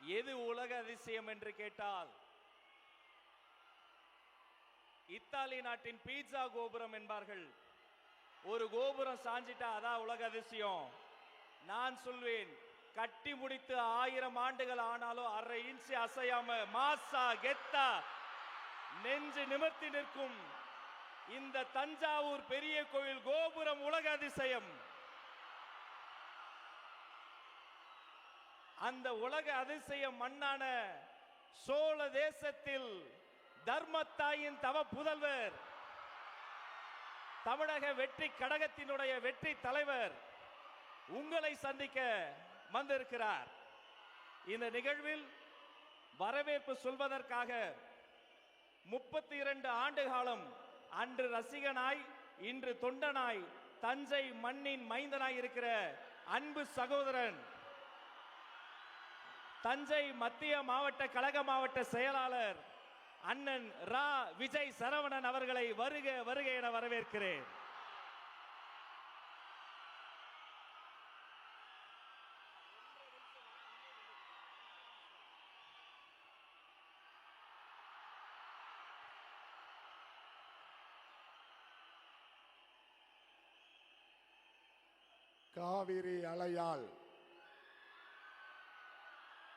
எது உலக அதிசயம் என்று கேட்டால் இத்தாலி நாட்டின் பீட்சா கோபுரம் என்பார்கள். ஒரு கோபுரம் சாஞ்சிட்டா அதான் உலக அதிசயம். நான் சொல்வேன், கட்டி முடித்து 1000 ஆண்டுகள் ஆனாலும் அரை இன்ச்சு அசையாம மாசா கெத்தா நெஞ்சு நிமிர்த்தி நிற்கும் இந்த தஞ்சாவூர் பெரிய கோயில் கோபுரம் உலக அதிசயம். அந்த உலக அதிசய மண்ணான சோழ தேசத்தில் தர்மத்தாயின் தவ புதல்வர், தமிழக வெற்றி கழகத்தினுடைய வெற்றி தலைவர் உங்களை சந்திக்க வந்திருக்கிறார். இந்த நிகழ்வில் வரவேற்பு சொல்வதற்காக 32 ஆண்டு காலம் அன்று ரசிகனாய் இன்று தொண்டனாய் தஞ்சை மண்ணின் மைந்தனாய் இருக்கிற அன்பு சகோதரன், தஞ்சை மத்திய மாவட்ட கழக மாவட்ட செயலாளர் அண்ணன் ரா விஜய் சரவணன் அவர்களை வருக வருக என வரவேற்கிறேன். காவிரி அலையால்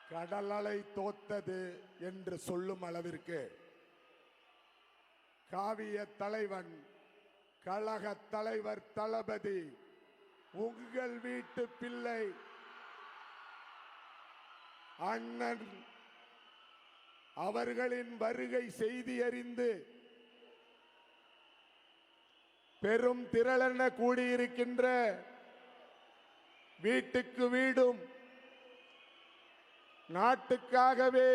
கடல் அலை தோத்தது என்று சொல்லும் அளவிற்கு காவிய தலைவன் கழக தலைவர் தளபதி உங்கள் வீட்டு பிள்ளை அண்ணன் அவர்களின் வருகை செய்தி அறிந்து பெரும் திரளென கூடியிருக்கின்ற வீட்டுக்கு வீடும் நாட்டுக்காகவே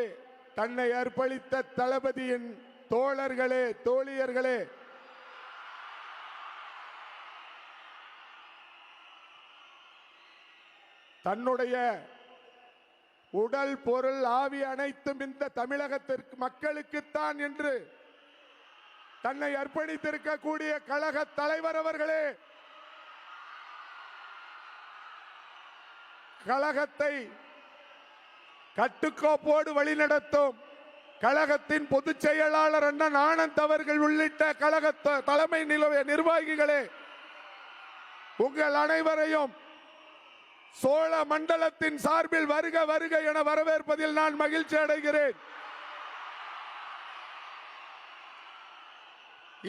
தன்னை அர்ப்பணித்த தளபதியின் தோழர்களே, தோழியர்களே, தன்னுடைய உடல் பொருள் ஆவி அனைத்தும் இந்த தமிழகத்திற்கு மக்களுக்குத்தான் என்று தன்னை அர்ப்பணித்திருக்கக்கூடிய கழக தலைவர் அவர்களே, கழகத்தை கட்டுக்கோப்போடு வழிநடத்தும் கழகத்தின் பொதுச் செயலாளர் அண்ணன் ஆனந்த் அவர்கள் உள்ளிட்ட கழக தலைமை நிர்வாகிகளே, உங்கள் அனைவரையும் சோழ மண்டலத்தின் சார்பில் வருக வருக என வரவேற்பதில் நான் மகிழ்ச்சி அடைகிறேன்.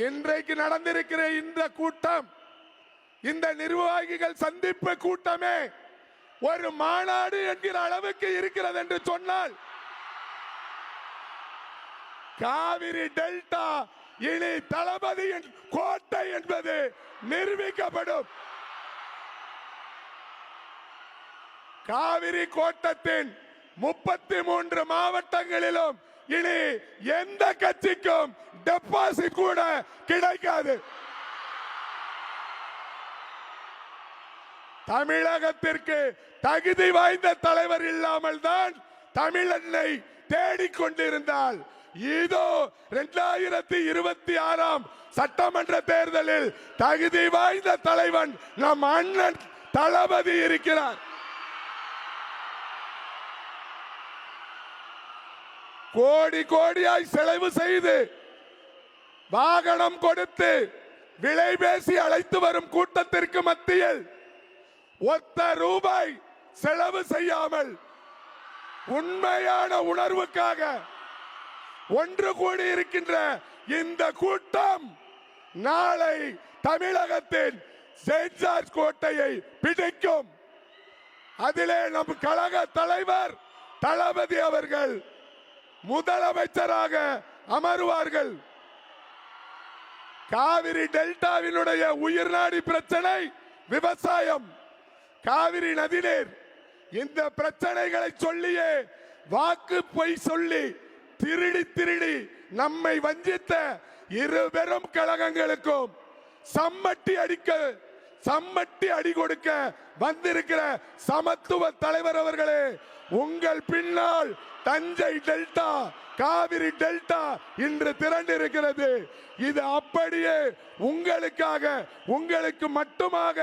இன்றைக்கு நடந்திருக்கிற இந்த கூட்டம், இந்த நிர்வாகிகள் சந்திப்பு கூட்டமே ஒரு மாநாடு என்கிற அளவுக்கு இருக்கிறது என்று சொன்னால், காவிரி டெல்டா இனி தளபதியின் கோட்டை என்பது நிரூபிக்கப்படும். காவிரி கோட்டத்தின் 33 மாவட்டங்களிலும் இனி எந்த கட்சிக்கும் டெபாசிட் கூட கிடைக்காது. தமிழகத்திற்கு தகுதி வாய்ந்த தலைவர் இல்லாமல் தான் தமிழனை தேடிக்கொண்டிருந்தால், இதோ 2026 சட்டமன்ற தேர்தலில் தகுதி வாய்ந்த தலைவன் நம் அண்ணன் தளபதி இருக்கிறார். கோடி கோடியாய் செலவு செய்து வாகனம் கொடுத்து விலை பேசி அழைத்து வரும் கூட்டத்திற்கு மத்தியில் ஒத்த ரூபாய் செலவு செய்யாமல் உண்மையான உணர்வுக்காக ஒன்று கூடி இருக்கின்ற இந்த கூட்டம் நாளை தமிழகத்தின் செயின்ட் ஜார்ஜ் கோட்டையை பிடிக்கும். அதிலே நம் கழக தலைவர் தளபதி அவர்கள் முதலமைச்சராக அமருவார்கள். காவிரி டெல்டாவினுடைய உயிர்நாடி பிரச்சனை விவசாயம், காவிரி நதிநீர். இந்த பிரச்சனைகளை சொல்லியே வாக்கு பொய் சொல்லி திருடி திருடி நம்மை வஞ்சித்த இரு பெரும் கழகங்களுக்கும் சம்மட்டி அடி கொடுக்க வந்திருக்கிற சமத்துவ தலைவர் அவர்களே, உங்கள் பின்னால் தஞ்சை டெல்டா காவிரி டெல்டா இன்று திரண்டிருக்கிறது. இது அப்படியே உங்களுக்காக, உங்களுக்கு மட்டுமாக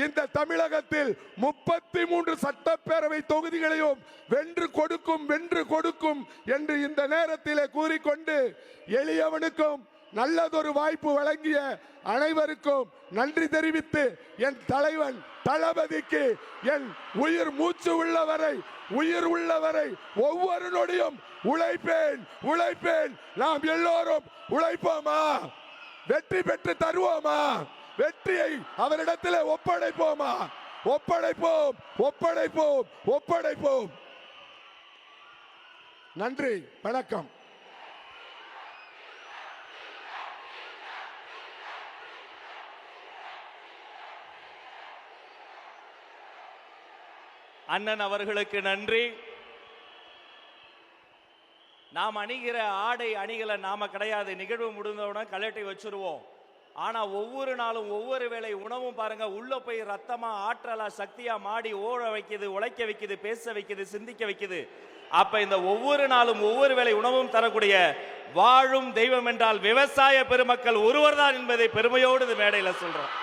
இந்த தமிழகத்தில் 33 சட்டப்பேரவை தொகுதிகளையும் வென்று கொடுக்கும் என்று இந்த நேரத்திலே கூறிக்கொண்டு, எளியவனுக்கும் நல்லதொரு வாய்ப்பு வழங்கிய அனைவருக்கும் நன்றி தெரிவித்து, என் தலைவன் தளபதிக்கு என் உயிர் மூச்சு உள்ளவரை ஒவ்வொரு நொடியும் உழைப்பேன். நாம் எல்லோரும் உழைப்போமா? வெற்றி பெற்று தருவோமா? வெற்றியை அவரிடத்தில் ஒப்படைப்போம். நன்றி, வணக்கம். அண்ணன் அவர்களுக்கு நன்றி. நாம் அணிகிற ஆடை அணிகளை நாம கிடையாது. நிகழ்வு முடிந்தவுடன் கலட்டி வச்சிருவோம். ஆனா ஒவ்வொரு நாளும் ஒவ்வொரு வேளை உணவும் பாருங்க, உள்ள போய் ரத்தமா, ஆற்றலா, சக்தியா மாடி ஓட வைக்குது, உழைக்க வைக்குது, பேச வைக்குது, சிந்திக்க வைக்குது. அப்ப இந்த ஒவ்வொரு நாளும் ஒவ்வொரு வேளை உணவும் தரக்கூடிய வாழும் தெய்வம் என்றால் விவசாய பெருமக்கள் ஒருவர் தான் என்பதை பெருமையோடு இந்த மேடையில சொல்றோம்.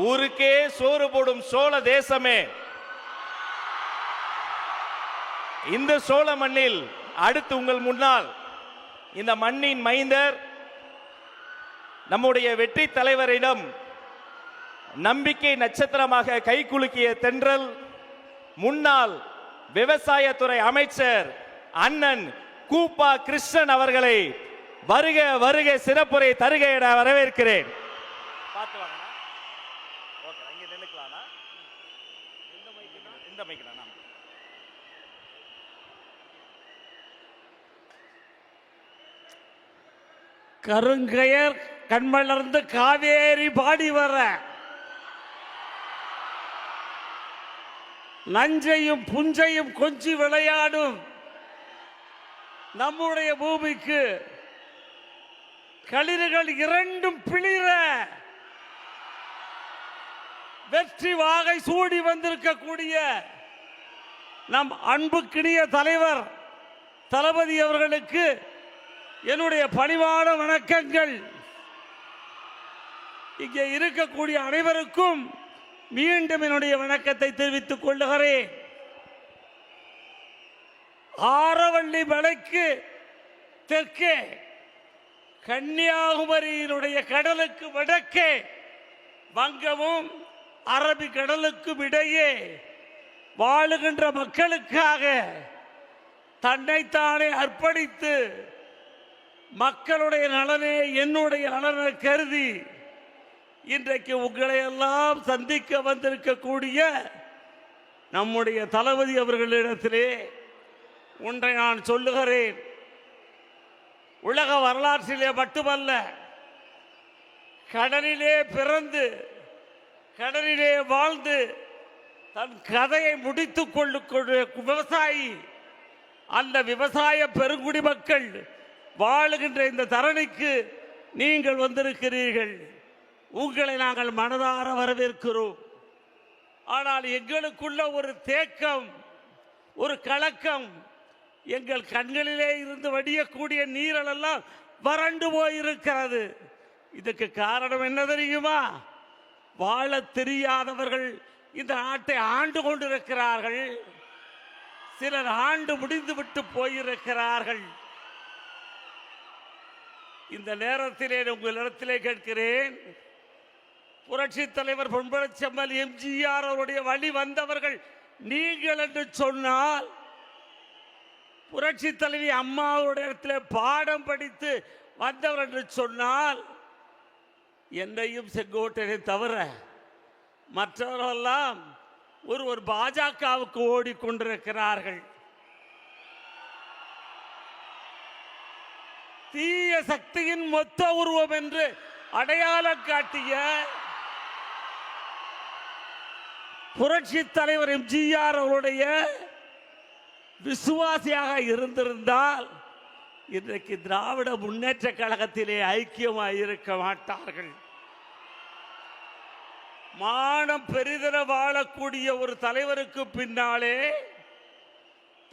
ஊருக்கே சோறு போடும் சோழ தேசமே, இந்த சோழ மண்ணில் அடுத்து உங்கள் முன்னால் இந்த மண்ணின் மைந்தர், நம்முடைய வெற்றி தலைவரிடம் நம்பிக்கை நட்சத்திரமாக கைகுலுக்கிய தென்றல், முன்னாள் விவசாயத்துறை அமைச்சர் அண்ணன் கூப்பா கிருஷ்ணன் அவர்களை வருக வருக சிறப்புரை தருக என வரவேற்கிறேன். கருங்கயர் கண்மலர்ந்து காவேரி பாடி வர, நஞ்சையும் புஞ்சையும் கொஞ்சி விளையாடும் நம்முடைய பூமிக்கு களிறுகள் இரண்டும் பிளிர வெற்றி வாகை சூடி வந்திருக்கக்கூடிய நம் அன்புக்கினிய தலைவர் தளபதி அவர்களுக்கு என்னுடைய பணிவான வணக்கங்கள். இங்கே இருக்கக்கூடிய அனைவருக்கும் மீண்டும் என்னுடைய வணக்கத்தை தெரிவித்துக் கொள்ளுகிறேன். ஆரவள்ளி மலைக்கு தெற்கே, கன்னியாகுமரியினுடைய கடலுக்கு வடக்கே, வங்கமும் அரபிக் கடலுக்கும் இடையே வாழுகின்ற மக்களுக்காக தன்னைத்தானே அர்ப்பணித்து மக்களுடைய நலனே என்னுடைய நலனை கருதி இன்றைக்கு உங்களை எல்லாம் சந்திக்க வந்திருக்கக்கூடிய நம்முடைய தளபதி அவர்களிடத்திலே ஒன்றை நான் சொல்லுகிறேன். உலக வரலாற்றிலே மட்டுமல்ல, கடலிலே பிறந்து கடலிலே வாழ்ந்து தன் கதையை முடித்துக் கொள்ளக்கூடிய விவசாயி, அந்த விவசாய பெருங்குடி மக்கள் வாழுகின்ற இந்த தரணிக்கு நீங்கள் வந்திருக்கிறீர்கள். உங்களை நாங்கள் மனதார வரவேற்கிறோம். ஆனால் எங்களுக்குள்ள ஒரு தேக்கம், ஒரு கலக்கம், எங்கள் கண்களிலே இருந்து வடியக்கூடிய நீரெல்லாம் வறண்டு போயிருக்கிறது. இதுக்கு காரணம் என்ன தெரியுமா? வாழ தெரியாதவர்கள் இந்த நாட்டை ஆண்டு கொண்டிருக்கிறார்கள். சிலர் ஆண்டு முடிந்து விட்டு போயிருக்கிறார்கள். இந்த நேரத்திலே உங்களிடத்திலே கேட்கிறேன், புரட்சி தலைவர் பொன்பரச்செம்மல் எம்ஜிஆர் அவருடைய வழி வந்தவர்கள் நீங்கள் என்று சொன்னால், புரட்சி தலைவி அம்மாவுடைய இடத்திலே பாடம் படித்து வந்தவர் என்று சொன்னால், என்னையும் செங்கோட்டையை தவிர மற்றவரெல்லாம் ஒரு பாஜகவுக்கு ஓடிக்கொண்டிருக்கிறார்கள். தீய சக்தியின் மொத்த உருவம் என்று அடையாளம் காட்டிய புரட்சி தலைவர் எம்ஜிஆர் அவருடைய விசுவாசியாக இருந்திருந்தால் இன்றைக்கு திராவிட முன்னேற்ற கழகத்திலே ஐக்கியமாக இருக்க மாட்டார்கள். மானம் பெரிதென வாழக்கூடிய ஒரு தலைவருக்கு பின்னாலே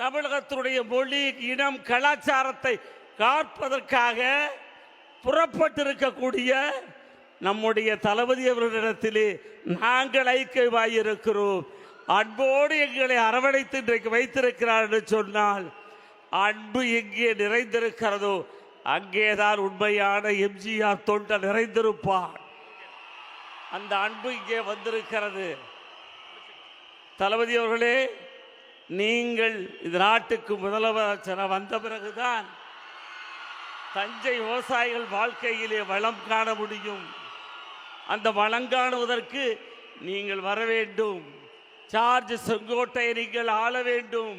தமிழகத்தினுடைய மொழி, இனம், கலாச்சாரத்தை காப்பதற்காக புறப்பட்டிருக்கக்கூடிய நம்முடைய தளபதி அவர்களிடத்திலே நாங்கள் ஐக்கியமாயிருக்கிறோம். அன்போடு எங்களை அரவணைத்து இன்றைக்கு வைத்திருக்கிறார் என்று சொன்னால், அன்பு எங்கே நிறைந்திருக்கிறதோ அங்கேதான் உண்மையான எம்ஜிஆர் தொண்டர் நிறைந்திருப்பார். அந்த அன்பு இங்கே வந்திருக்கிறது. தளபதி அவர்களே, நீங்கள் இந்த நாட்டுக்கு முதலமைச்சராக வந்த பிறகுதான் தஞ்சை விவசாயிகள் வாழ்க்கையிலே வளம் காண முடியும். அந்த வளம் காணுவதற்கு நீங்கள் வர வேண்டும். ஜார்ஜ் செங்கோட்டையை நீங்கள் ஆள வேண்டும்.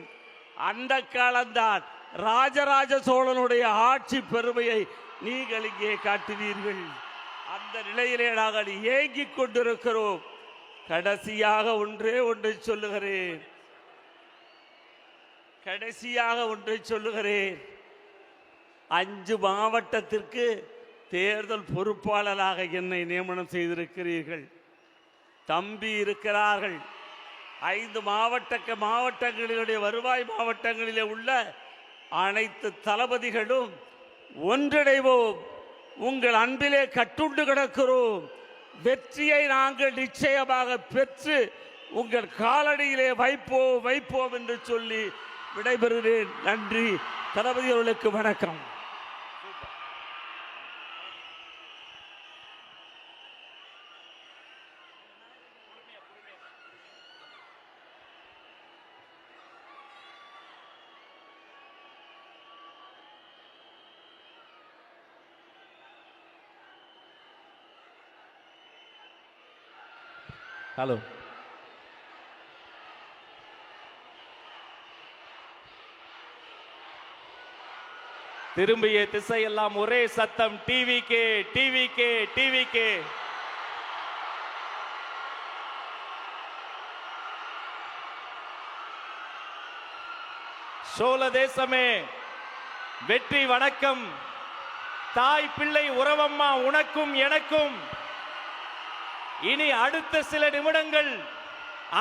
அந்த காலம்தான் ராஜராஜ சோழனுடைய ஆட்சி பெருமையை நீங்கள் இங்கே காட்டுவீர்கள். அந்த நிலையிலே நாங்கள் ஏங்கிக் கொண்டிருக்கிறோம். கடைசியாக ஒன்றை சொல்லுகிறேன். 5 மாவட்டத்திற்கு தேர்தல் பொறுப்பாளராக என்னை நியமனம் செய்திருக்கிறீர்கள். தம்பி இருக்கிறார்கள். 5 மாவட்டங்களிலுடைய வருவாய் மாவட்டங்களிலே உள்ள அனைத்து தளபதிகளும் ஒன்றிணைவோம். உங்கள் அன்பிலே கட்டுண்டு கிடக்கிறோம். வெற்றியை நாங்கள் நிச்சயமாக பெற்று உங்கள் காலடியிலே வைப்போம் என்று சொல்லி விடைபெறுகிறேன். நன்றி. தளபதி அவர்களுக்கு வணக்கம். ஹலோ, திரும்பிய திசையெல்லாம் ஒரே சத்தம், டிவிகே டிவிகே டிவிகே. சோழ தேசமே வெற்றி வணக்கம். தாய் பிள்ளை உறவம்மா உனக்கும் எனக்கும். இனி அடுத்த சில நிமிடங்கள்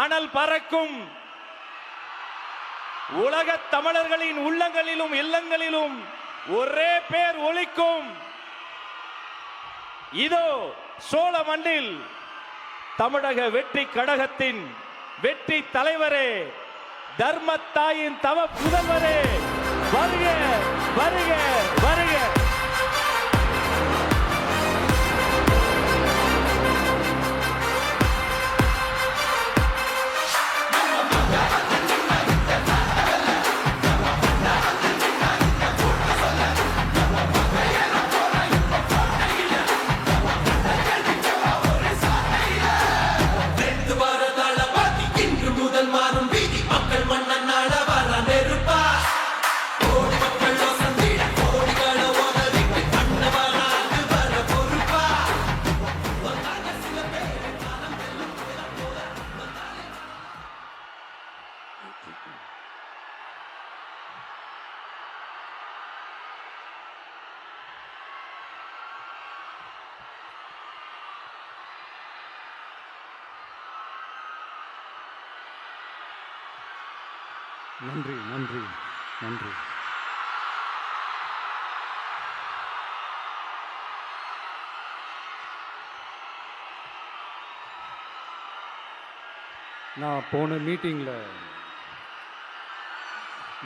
அனல் பறக்கும். உலக தமிழர்களின் உள்ளங்களிலும் இல்லங்களிலும் ஒரே பேர் ஒலிக்கும். இதோ சோழ மண்ணில் தமிழக வெற்றி கழகத்தின் வெற்றி தலைவரே, தர்மத்தாயின் தவ புதல்வரே, வருக வருக வருக. நன்றி நன்றி நன்றி. நான் போன மீட்டிங்கில்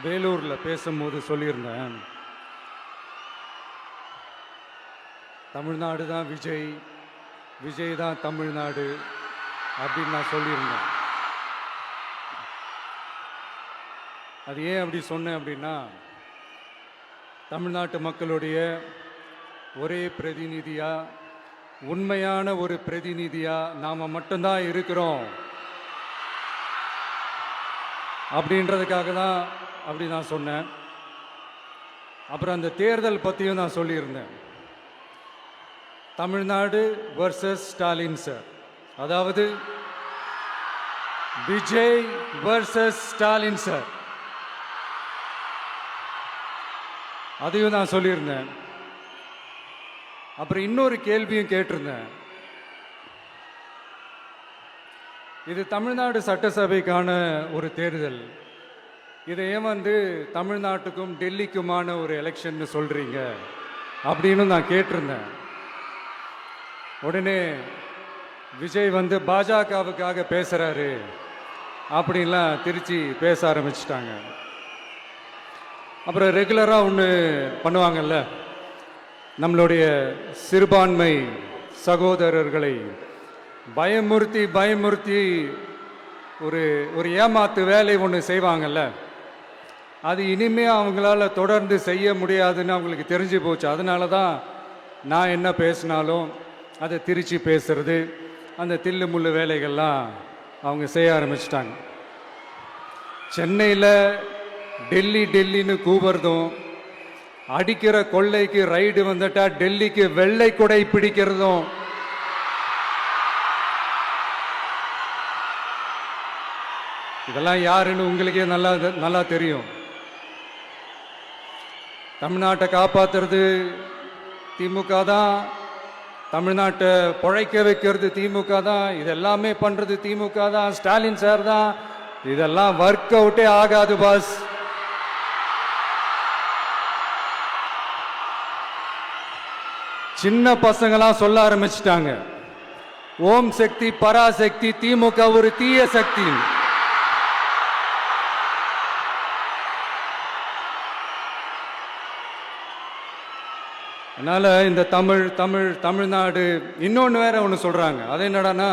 வேலூரில் பேசும்போது சொல்லியிருந்தேன், தமிழ்நாடு தான் விஜய் தான் தமிழ்நாடு அப்படின்னு நான் சொல்லியிருந்தேன். அது ஏன் அப்படி சொன்னேன் அப்படின்னா, தமிழ்நாட்டு மக்களுடைய ஒரே பிரதிநிதியாக, உண்மையான ஒரு பிரதிநிதியாக நாம் மட்டும்தான் இருக்கிறோம் அப்படின்றதுக்காக தான் அப்படி நான் சொன்னேன். அப்புறம் அந்த தேர்தல் பற்றியும் நான் சொல்லியிருந்தேன். தமிழ்நாடு வர்சஸ் ஸ்டாலின் சார், அதாவது விஜய் வர்சஸ் ஸ்டாலின் சார், அதையும் நான் சொல்லியிருந்தேன். அப்புறம் இன்னொரு கேள்வியும் கேட்டிருந்தேன். இது தமிழ்நாடு சட்டசபைக்கான ஒரு தேர்தல். இதை ஏன் வந்து தமிழ்நாட்டுக்கும் டெல்லிக்குமான ஒரு எலெக்ஷன் சொல்றீங்க அப்படின்னு நான் கேட்டிருந்தேன். உடனே விஜய் வந்து பாஜகவுக்காக பேசுறாரு அப்படின்லாம் திருச்சி பேச ஆரம்பிச்சிட்டாங்க. அப்புறம் ரெகுலராக ஒன்று பண்ணுவாங்கல்ல, நம்மளுடைய சிறுபான்மை சகோதரர்களை பயமுறுத்தி பயமுறுத்தி ஒரு ஒரு ஏமாத்து வேலை ஒன்று செய்வாங்கல்ல, அது இனிமே அவங்களால தொடர்ந்து செய்ய முடியாதுன்னு அவங்களுக்கு தெரிஞ்சு போச்சு. அதனால தான் நான் என்ன பேசினாலும் அதை திருச்சி பேசுறது, அந்த தில்லு முள்ளு வேலைகள்லாம் அவங்க செய்ய ஆரம்பிச்சிட்டாங்க. சென்னையில் டெல்லி டெல்லின்னு கூவுறதும், அடிக்கிற கொள்ளைக்கு ரைடு வந்துட்டா டெல்லிக்கு வெள்ளை கொடை பிடிக்கிறதும், இதெல்லாம் யாருன்னு உங்களுக்கே நல்லா தெரியும். தமிழ்நாட்டை காப்பாத்துறது திமுக தான், தமிழ்நாட்டை பிழைக்க வைக்கிறது திமுக தான், இதெல்லாமே பண்றது திமுக தான், ஸ்டாலின் சார் தான். இதெல்லாம் ஒர்க் அவுட்டே ஆகாது பாஸ். சின்ன பசங்களாம் சொல்ல ஆரம்பிச்சிட்டாங்க, ஓம் சக்தி பராசக்தி, திமுக ஒரு தீய சக்தி. அதனால இந்த தமிழ்நாடு இன்னொன்று வேற ஒன்று சொல்றாங்க. அது என்னடான்னா,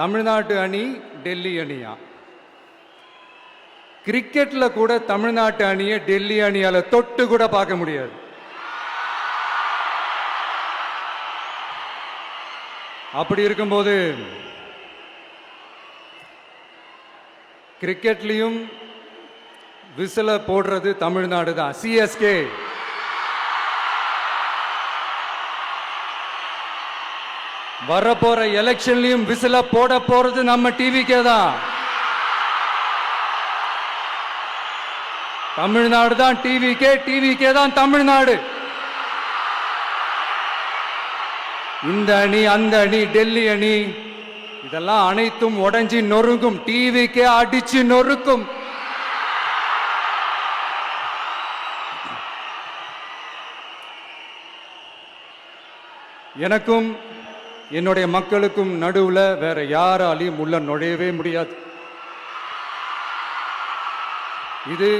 தமிழ்நாட்டு அணி டெல்லி அணியா. கிரிக்கெட்ல கூட தமிழ்நாட்டு அணியை டெல்லி அணியால தொட்டு கூட பார்க்க முடியாது. அப்படி இருக்கும்போது கிரிக்கெட்லயும் விசில போடுறது தமிழ்நாடு தான். சிஎஸ்கே வரப்போற எலெக்ஷன்லயும் விசில போட போறது நம்ம டிவிக்கே தான். தமிழ்நாடு தான் டிவிக்கே, டிவிக்கே தான் தமிழ்நாடு. இந்த அணி அந்த அணி டெல்லி அணி இதெல்லாம் அனைத்தும் உடைஞ்சி நொறுங்கும், டிவிக்கே அடிச்சு நொறுக்கும். எனக்கும் என்னுடைய மக்களுக்கும் நடுவுல வேற யாராலையும் உள்ள நுழையவே முடியாது. இது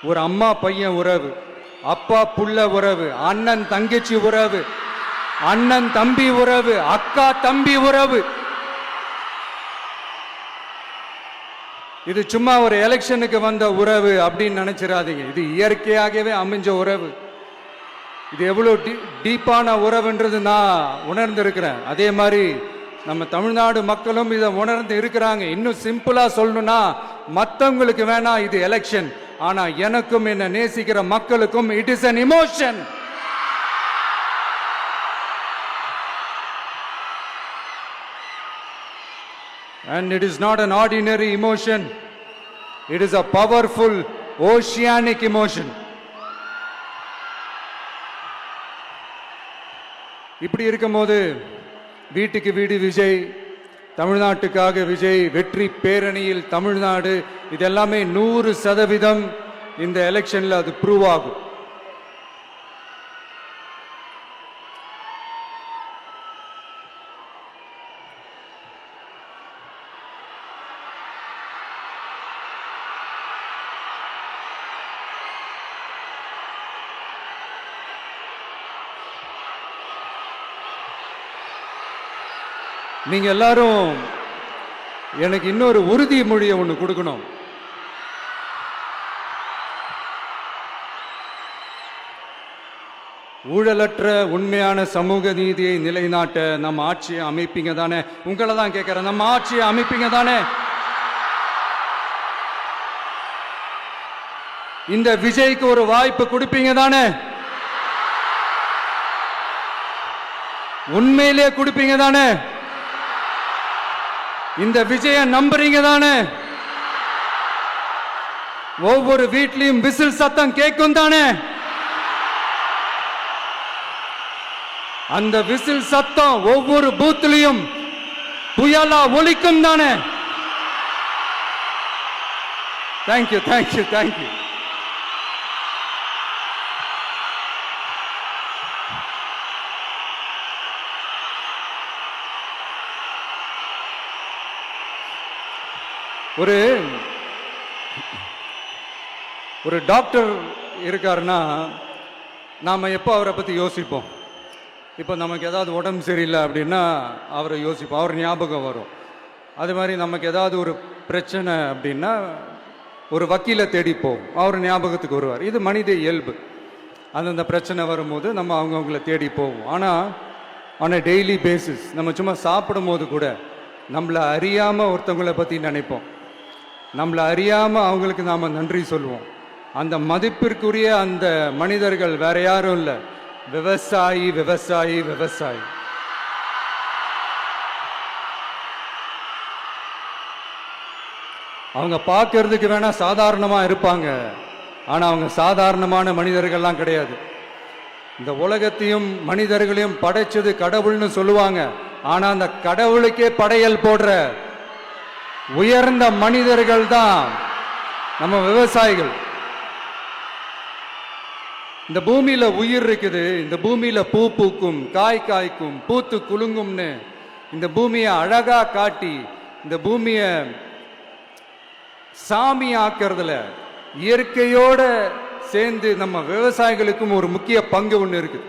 ஒரு அம்மா பையன் உறவு, அப்பா புள்ள உறவு, அண்ணன் தங்கச்சி உறவு, அண்ணன் தம்பி உறவு, அக்கா தம்பி உறவு. இது சும்மா ஒரு எலெக்ஷனுக்கு வந்த உறவு அப்படின்னு நினைச்சிடாதீங்க. இது இயற்கையாகவே அமைஞ்ச உறவு. இது எவ்வளவு டீப்பான உறவுன்றது நான் உணர்ந்திருக்கிறேன். அதே மாதிரி நம்ம தமிழ்நாடு மக்களும் இதை உணர்ந்து இருக்கிறாங்க. இன்னும் சிம்பிளா சொல்லணும்னா, மற்றவங்களுக்கு வேணா இது எலெக்ஷன், ஆனா எனக்கும் என்ன நேசிக்கிற மக்களுக்கும் it is an emotion. And it is not an ordinary emotion. It is a powerful oceanic emotion. இப்படி இருக்கும்போது வீட்டுக்கு வீடு விஜய், தமிழ்நாட்டுக்காக விஜய், வெற்றி பேரணியில் தமிழ்நாடு, இதெல்லாமே 100% இந்த எலெக்ஷன்ல அது ப்ரூவ் ஆகும். நீங்க எல்லாரும் எனக்கு இன்னொரு உறுதிமொழியை ஒன்று கொடுக்கணும். ஊழலற்ற உண்மையான சமூக நீதியை நிலைநாட்ட நம்ம ஆட்சியை அமைப்பீங்க தானே? உங்களை தான் கேட்கிறேன், நம்ம ஆட்சியை அமைப்பீங்க தானே? இந்த விஜய்க்கு ஒரு வாய்ப்பு கொடுப்பீங்க தானே? உண்மையிலே கொடுப்பீங்க தானே? இந்த விஜய நம்புறீங்க தானே? ஒவ்வொரு வீட்லயும் விசில் சத்தம் கேட்கும் தானே? அந்த விசில் சத்தம் ஒவ்வொரு பூத்திலையும் புயலா ஒலிக்கும் தானே? Thank you thank you thank you. ஒரு டாக்டர் இருக்காருன்னா நாம் எப்போ அவரை பற்றி யோசிப்போம்? இப்போ நமக்கு ஏதாவது உடம்பு சரியில்லை அப்படின்னா அவரை யோசிப்போம், அவர் ஞாபகம் வரும். அது மாதிரி நமக்கு ஏதாவது ஒரு பிரச்சனை அப்படின்னா ஒரு வக்கீலை தேடிப்போம், அவர் ஞாபகத்துக்கு வருவார். இது மனித இயல்பு. அந்தந்த பிரச்சனை வரும்போது நம்ம அவங்கவுங்கள தேடி போவோம். ஆனால் ஆன் அ டெய்லி பேசிஸ் நம்ம சும்மா சாப்பிடும் போது கூட நம்மளை அறியாமல் ஒருத்தவங்களை பற்றி நினைப்போம், நம்மளை அறியாமல் அவங்களுக்கு நாம் நன்றி சொல்லுவோம். அந்த மதிப்பிற்குரிய அந்த மனிதர்கள் வேற யாரும் இல்லை, விவசாயி விவசாயி விவசாயி. அவங்க பார்க்கறதுக்கு வேணா சாதாரணமாக இருப்பாங்க, ஆனால் அவங்க சாதாரணமான மனிதர்கள்லாம் கிடையாது. இந்த உலகத்தையும் மனிதர்களையும் படைச்சது கடவுள்னு சொல்லுவாங்க, ஆனால் அந்த கடவுளுக்கே படையல் போடுற உயர்ந்த மனிதர்கள் தான் நம்ம விவசாயிகள். இந்த பூமியில உயிர் இருக்குது, இந்த பூமியில பூ பூக்கும், காய் காய்க்கும், பூத்து குலுங்கும்னு இந்த பூமியை அழகா காட்டி இந்த பூமியை சாமி ஆக்கிறதுல இயற்கையோட சேர்ந்து நம்ம விவசாயிகளுக்கும் ஒரு முக்கிய பங்கு ஒன்று இருக்கு.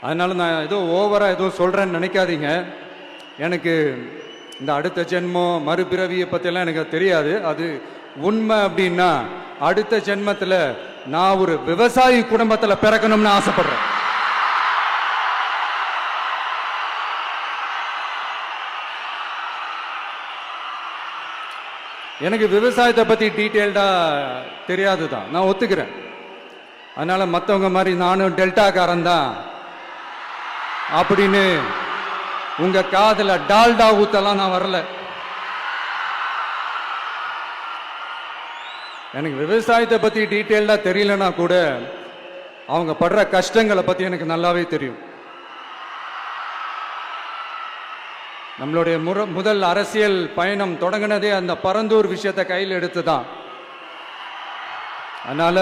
அதனால நான் ஏதோ ஓவரா ஏதோ சொல்றேன்னு நினைக்காதீங்க. எனக்கு இந்த அடுத்த ஜென்மம் மறுபிறவியை பற்றியெல்லாம் எனக்கு தெரியாது. அது உண்மை அப்படின்னா அடுத்த ஜென்மத்தில் நான் ஒரு விவசாயி குடும்பத்தில் பிறக்கணும்னு ஆசைப்படுறேன். எனக்கு விவசாயத்தை பற்றி டீட்டெயில்டாக தெரியாது தான், நான் ஒத்துக்கிறேன். அதனால மற்றவங்க மாதிரி நானும் டெல்டாக்காரன் தான் அப்படின்னு உங்க காதுல டால்டா ஊத்தலாம் நான் வரல. எனக்கு விவசாயத்தை பத்தி டீட்டெயில்டா தெரியலனா கூட அவங்க படுற கஷ்டங்களை பத்தி எனக்கு நல்லாவே தெரியும். நம்மளுடைய முதல் அரசியல் பயணம் தொடங்கினதே அந்த பரந்தூர் விஷயத்தை கையில் எடுத்து தான். அதனால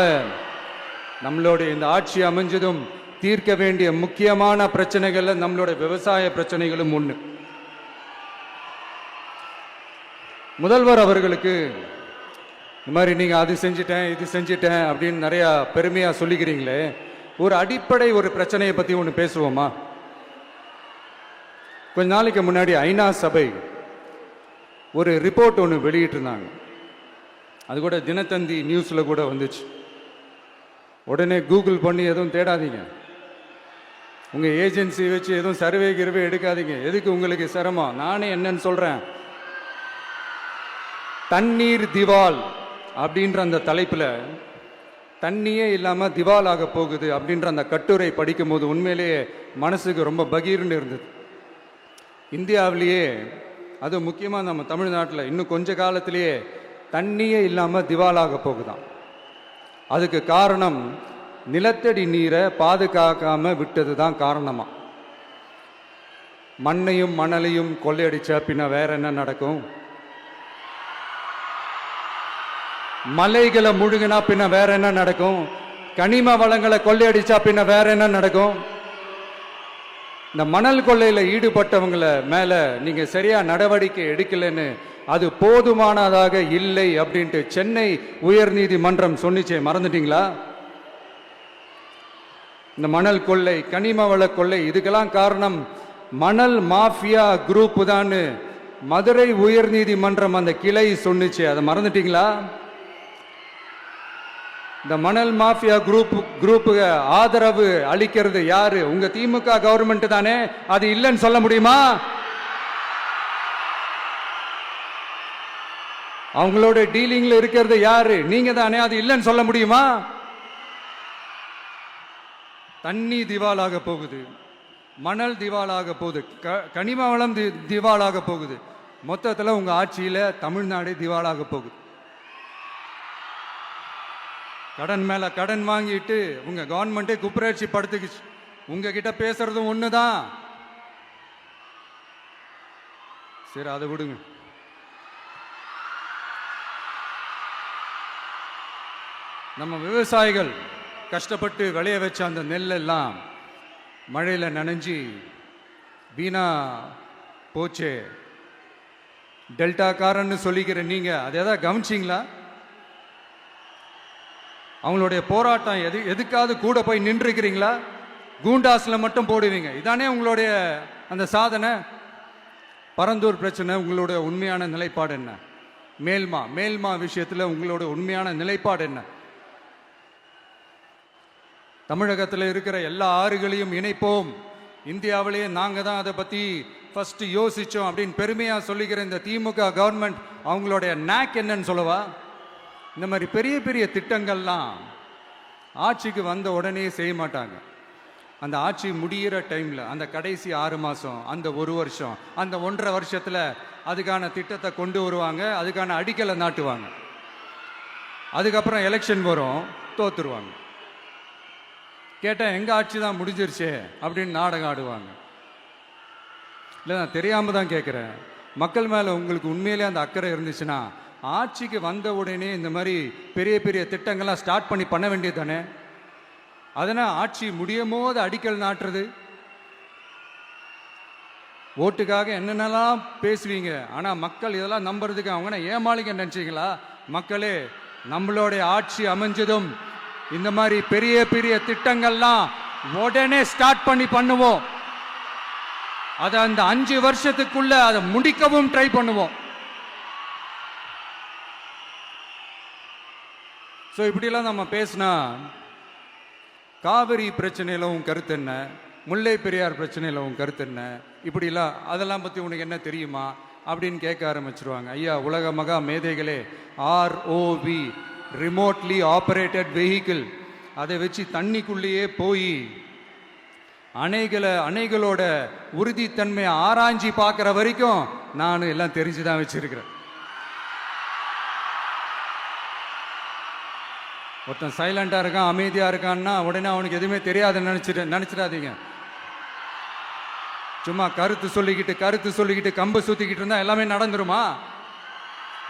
நம்மளுடைய இந்த ஆட்சி அமைஞ்சதும் தீர்க்க வேண்டிய முக்கியமான பிரச்சனைகள்ல நம்மளுடைய விவசாய பிரச்சனைகளும் ஒன்று. முதல்வர் அவர்களுக்கு இந்த மாதிரி நீங்க அது செஞ்சிட்டேன் இது செஞ்சிட்டேன் அப்படின்னு நிறைய பெருமையா சொல்லிக்கிறீங்களே, ஒரு அடிப்படை ஒரு பிரச்சனையை பத்தி ஒன்று பேசுவோமா? கொஞ்ச நாளைக்கு முன்னாடி ஐநா சபை ஒரு ரிப்போர்ட் ஒன்று வெளியிட்டு இருந்தாங்க. அது கூட தினத்தந்தி நியூஸ்ல கூட வந்துச்சு. உடனே கூகுள் பண்ணி எதுவும் தேடாதீங்க, உங்க ஏஜென்சி வச்சு எதுவும் சர்வே கிருவே எடுக்காதீங்க. எதுக்கு உங்களுக்கு சிரமம்? நானே என்னன்னு சொல்றேன். தண்ணீர் திவால் அப்படின்ற அந்த தலைப்புல தண்ணியே இல்லாம திவால் ஆக போகுது அப்படின்ற அந்த கட்டுரை படிக்கும் போது உண்மையிலேயே மனசுக்கு ரொம்ப பகீர்னு இருந்தது. இந்தியாவிலேயே அது முக்கியமா நம்ம தமிழ்நாட்டில் இன்னும் கொஞ்ச காலத்திலேயே தண்ணியே இல்லாம திவாலாக போகுதான். அதுக்கு காரணம் நிலத்தடி நீரை பாதுகாக்காம விட்டது தான் காரணமா. மண்ணையும் மணலையும் கொள்ளையடிச்சா பின்ன வேற என்ன நடக்கும்? மலைகளை முழுகினா பின்ன வேற என்ன நடக்கும்? கனிம வளங்களை கொள்ளையடிச்சா பின்ன வேற என்ன நடக்கும்? இந்த மணல் கொள்ளையில ஈடுபட்டவங்களை மேல நீங்க சரியா நடவடிக்கை எடுக்கலன்னு அது போதுமானதாக இல்லை அப்படின்ட்டு சென்னை உயர்நீதிமன்றம் சொன்னிச்சே, மறந்துட்டீங்களா? இந்த மணல் கொள்ளை, கனிம வள கொள்ளை, இதுக்கெல்லாம் காரணம் மணல் மாஃபியா குரூப் தான் மதுரை உயர்நீதிமன்றம் அந்த கிளை சொன்னிச்சு. அதை மறந்துட்டீங்களா? இந்த மணல் மாஃபியா குரூப்புக்கு ஆதரவு அளிக்கிறது யாரு? உங்க திமுக கவர்மெண்ட் தானே. அது இல்லைன்னு சொல்ல முடியுமா? அவங்களோட டீலிங்ல இருக்கிறது யாரு? நீங்க தானே. அது இல்லைன்னு சொல்ல முடியுமா? தண்ணி திவாலாக போகுது, மணல் திவாலாக போகுது, கனிம வளம் திவாலாக போகுது. மொத்தத்தில் உங்க ஆட்சியில தமிழ்நாடு திவாலாக போகுது. கடன் மேல கடன் வாங்கிட்டு உங்க கவர்மெண்டே குப்புரட்சி படுத்துக்குச்சு. உங்ககிட்ட பேசுறதும் ஒண்ணுதான். சரி, அதை விடுங்க. நம்ம விவசாயிகள் கஷ்டப்பட்டு விளைய வச்ச அந்த நெல்லெல்லாம் மழையில் நனைஞ்சி வீணா போச்சே. டெல்டாக்காரன்னு சொல்லிக்கிற நீங்க அதை எதாவது கவனிச்சிங்களா? அவங்களுடைய போராட்டம் எதுக்காவது கூட போய் நின்றுக்கிறீங்களா? கூண்டாஸில் மட்டும் போடுவீங்க. இதானே உங்களுடைய அந்த சாதனை. பரந்தூர் பிரச்சனை உங்களுடைய உண்மையான நிலைப்பாடு என்ன? மேல்மா விஷயத்தில் உங்களோட உண்மையான நிலைப்பாடு என்ன? தமிழகத்தில் இருக்கிற எல்லா ஆறுகளையும் இணைப்போம், இந்தியாவிலேயே நாங்கள் தான் அதை பற்றி ஃபர்ஸ்ட் யோசித்தோம் அப்படின்னு பெருமையாக சொல்லிக்கிற இந்த திமுக கவர்மெண்ட் அவங்களுடைய நாக் என்னன்னு சொல்லவா? இந்த மாதிரி பெரிய பெரிய திட்டங்கள்லாம் ஆட்சிக்கு வந்த உடனே செய்ய மாட்டாங்க. அந்த ஆட்சி முடிகிற டைமில், அந்த கடைசி 6 மாதம், அந்த 1 வருஷம், அந்த 1.5 வருஷத்தில் அதுக்கான திட்டத்தை கொண்டு வருவாங்க, அதுக்கான அடிக்கலை நாட்டுவாங்க. அதுக்கப்புறம் எலெக்ஷன் வரும், தோத்துருவாங்க. கேட்டால் எங்கள் ஆட்சி தான் முடிஞ்சிருச்சே அப்படின்னு நாடகம் ஆடுவாங்க. இல்லை, நான் தெரியாமல் தான் கேட்குறேன். மக்கள் மேலே உங்களுக்கு உண்மையிலே அந்த அக்கறை இருந்துச்சுன்னா ஆட்சிக்கு வந்த உடனே இந்த மாதிரி பெரிய பெரிய திட்டங்கள்லாம் ஸ்டார்ட் பண்ண வேண்டியது தானே. அதனால் ஆட்சி முடியும் போது அடிக்கல் நாட்டுறது. ஓட்டுக்காக என்னென்னலாம் பேசுவீங்க, ஆனால் மக்கள் இதெல்லாம் நம்புறதுக்கு அவங்க ஏமாளிங்க நினச்சிங்களா? மக்களே, நம்மளுடைய ஆட்சி அமைஞ்சதும் இந்த மாதிரி பெரிய பெரிய திட்டங்கள்லாம் உடனே ஸ்டார்ட் பண்ணுவோம். அதை அந்த 5 வருஷத்துக்குள்ள அதை முடிக்கவும் ட்ரை பண்ணுவோம். ஸோ இப்படிலாம் நம்ம பேசினா காவிரி பிரச்சனையில் உன் கருத்து என்ன, முல்லை பெரியார் பிரச்சனையில் உன் கருத்து என்ன, இப்படிலாம் அதெல்லாம் பற்றி உனக்கு என்ன தெரியுமா அப்படின்னு கேட்க ஆரம்பிச்சிருவாங்க. ஐயா, உலக மகா மேதைகளே, ROV, ரிமோட்லி ஆப்ரேட்டட் வெஹிக்கிள், அதை வச்சு தண்ணிக்குள்ளேயே போய் அணைகளோட உறுதித்தன்மையை ஆராய்ச்சி பார்க்குற வரைக்கும் நான் எல்லாம் தெரிஞ்சுதான் வச்சிருக்கிறேன். ஒருத்தன் சைலண்டாக இருக்கான், அமைதியாக இருக்கான்னா உடனே அவனுக்கு எதுவுமே தெரியாதுன்னு நினச்சிடாதீங்க. சும்மா கருத்து சொல்லிக்கிட்டு கம்பு சுற்றிக்கிட்டு இருந்தால் எல்லாமே நடந்துருமா?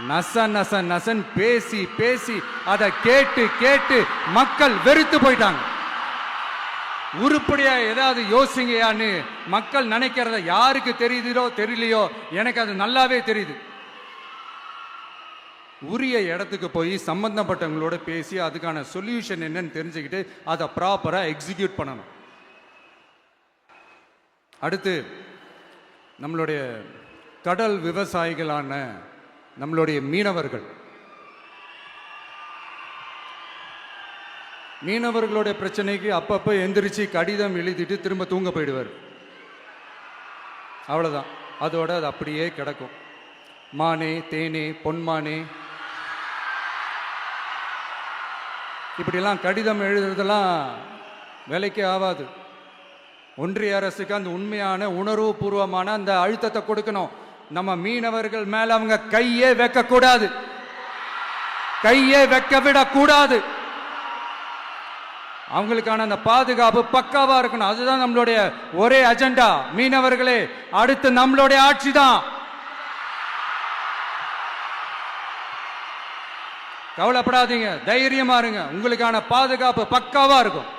நசன் பேசி அதை கேட்டு மக்கள் வெறுத்து போயிட்டாங்க. உருப்படியா ஏதாவது யோசிங்கயான்னு மக்கள் நினைக்கிறத யாருக்கு தெரியுதோ தெரியலையோ, எனக்கு அது நல்லாவே தெரியுது. உரிய இடத்துக்கு போய் சம்பந்தப்பட்டவங்களோட பேசி அதுக்கான சொல்யூஷன் என்னன்னு தெரிஞ்சுக்கிட்டு அதை ப்ராப்பராக எக்ஸிக்யூட் பண்ணணும். அடுத்து, நம்மளுடைய கடல் விவசாயிகளான நம்மளுடைய மீனவர்களுடைய பிரச்சனைக்கு அப்பப்போ எந்திரிச்சு கடிதம் எழுதிட்டு திரும்ப தூங்க போயிடுவார். அவ்வளோதான், அதோட அது அப்படியே கிடக்கும். மானே, தேனே, பொன்மானே, இப்படிலாம் கடிதம் எழுதுறதெல்லாம் வேலைக்கே ஆகாது. ஒன்றிய அரசுக்கு அந்த உண்மையான உணர்வுபூர்வமான அந்த அழுத்தத்தை கொடுக்கணும். நம்ம மீனவர்கள் மேல அவங்க கையே வைக்கக்கூடாது, கையே வைக்க விடக்கூடாது. அவங்களுக்கான அந்த பாதுகாப்பு பக்காவா இருக்கணும். அதுதான் நம்மளுடைய ஒரே அஜெண்டா. மீனவர்களே, அடுத்து நம்மளுடைய ஆட்சி தான். கவலைப்படாதீங்க, தைரியமா இருங்க, உங்களுக்கான பாதுகாப்பு பக்காவா இருக்கும்.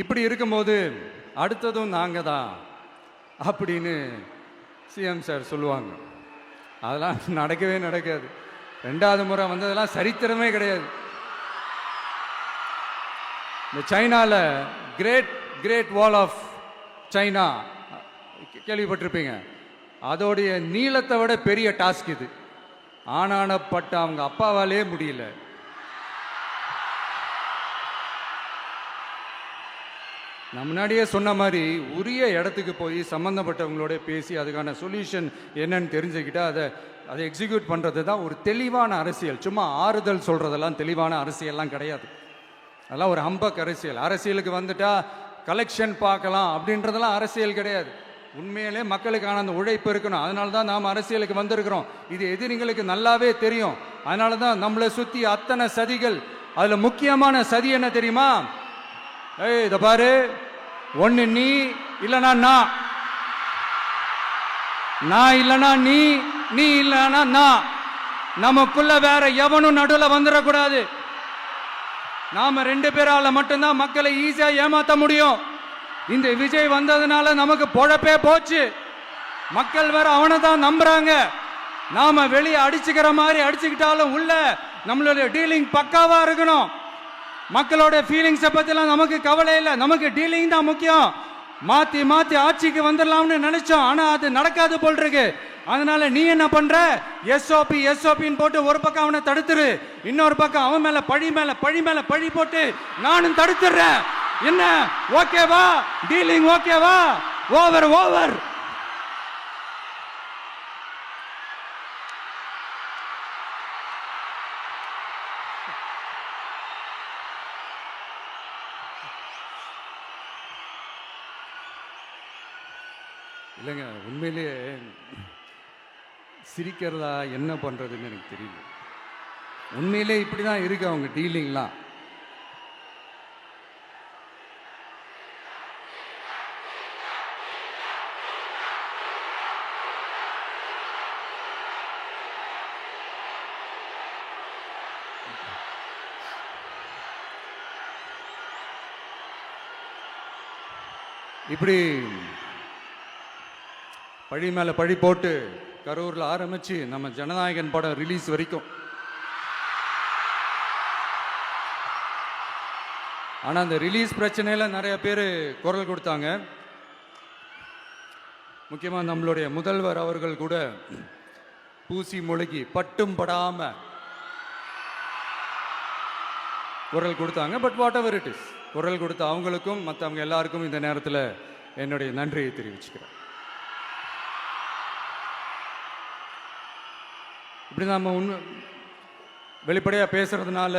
இப்படி இருக்கும்போது அடுத்ததும் நாங்க தான் அப்படின்னு சிஎம் சார் சொல்லுவாங்க. அதெல்லாம் நடக்காது. 2வது முறை வந்ததெல்லாம் சரித்திரமே கிடையாது. இந்த சைனால கிரேட் வால் ஆஃப் சைனா கேள்விப்பட்டிருப்பீங்க. அதோடைய நீளத்தை விட பெரிய டாஸ்க் இது. ஆனானப்பட்ட அவங்க அப்பாவாலே முடியல. நான் முன்னாடியே சொன்ன மாதிரி உரிய இடத்துக்கு போய் சம்பந்தப்பட்டவங்களோட பேசி அதுக்கான சொல்யூஷன் என்னன்னு தெரிஞ்சுக்கிட்டா அதை எக்ஸிக்யூட் பண்ணுறது தான் ஒரு தெளிவான அரசியல். சும்மா ஆறுதல் சொல்கிறதெல்லாம் தெளிவான அரசியல்லாம் கிடையாது. அதெல்லாம் ஒரு ஹம்பக் அரசியல். அரசியலுக்கு வந்துட்டா கலெக்ஷன் பார்க்கலாம் அப்படின்றதெல்லாம் அரசியல் கிடையாது. உண்மையிலே மக்களுக்கான அந்த உழைப்பு இருக்கணும். அதனால தான் நாம் அரசியலுக்கு வந்திருக்கிறோம். இது எதிரிங்களுக்கு நல்லாவே தெரியும். அதனால தான் நம்மளை சுற்றி அத்தனை சதிகள். அதில் முக்கியமான சதி என்ன தெரியுமா? இதை பாரு, ஒன்று நீ இல்லைனா நான் இல்லைனா நீ இல்லைனா நான். நமக்குள்ள வேற எவனும் நடுவில் வந்துடக்கூடாது. நாம 2 பேரால மட்டும்தான் மக்களை ஈஸியா ஏமாத்த முடியும். இந்த விஜய் வந்ததுனால நமக்கு பொழப்பே போச்சு. மக்கள் வேற அவனை தான் நம்புறாங்க. நாம வெளியே அடிச்சுக்கிற மாதிரி அடிச்சுக்கிட்டாலும் உள்ள நம்மளுடைய டீலிங் பக்காவா இருக்கணும். மக்களோட ஃபீலிங்ஸை பத்திலாம் நமக்கு கவலை இல்லை. நமக்கு டீலிங் தான் முக்கியம். மாத்தி மாத்தி ஆட்சிக்கு வந்துடலாம்னு நினைச்சோம், ஆனா அது நடக்காது போல் இருக்கு. அதனால நீ என்ன பண்ற? எஸ்ஓபின்னு போட்டு ஒரு பக்கம் அவனை தடுத்துரு, இன்னொரு பக்கம் அவன் மேல பழி போட்டு நானும் தடுத்துறேன். என்ன ஓகேவா? டீலிங் ஓகேவா? ஓவர். இல்லைங்க, உண்மையிலேயே சிரிக்கிறதா என்ன பண்றதுன்னு எனக்கு தெரியல. உண்மையிலே இப்படிதான் இருக்கு அவங்க டீலிங்லாம். இப்படி பழி மேல பழி போட்டு கரூர்ல ஆரம்பிச்சு நம்ம ஜனநாயகன் படம் ரிலீஸ் வரைக்கும். ஆனா அந்த ரிலீஸ் பிரச்சனையில நிறைய பேர் குரல் கொடுத்தாங்க. முக்கியமா நம்மளுடைய முதல்வர் அவர்கள் கூட பூசி மொழிகி பட்டும் படாம குரல் கொடுத்தாங்க. But what ever it is, குரல் கொடுத்த அவங்களுக்கும் மற்றவங்க எல்லாருக்கும் இந்த நேரத்தில் என்னுடைய நன்றியை தெரிவிச்சுக்கிறேன். இப்படி நம்ம வெளிப்படையாக பேசுறதுனால